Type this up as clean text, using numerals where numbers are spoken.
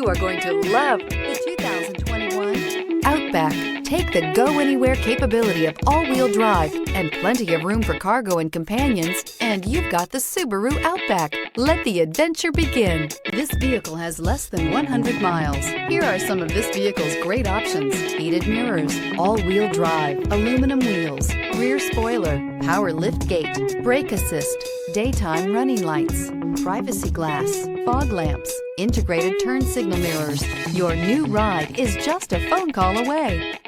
You are going to love the 2021 Outback. Take the go-anywhere capability of all-wheel drive and plenty of room for cargo and companions, and you've got the Subaru Outback. Let the adventure begin. This vehicle has less than 100 miles. Here are some of this vehicle's great options: heated mirrors, all-wheel drive, aluminum wheels, rear spoiler, power liftgate, brake assist, daytime running lights, privacy glass, fog lamps, integrated turn signal mirrors. Your new ride is just a phone call away.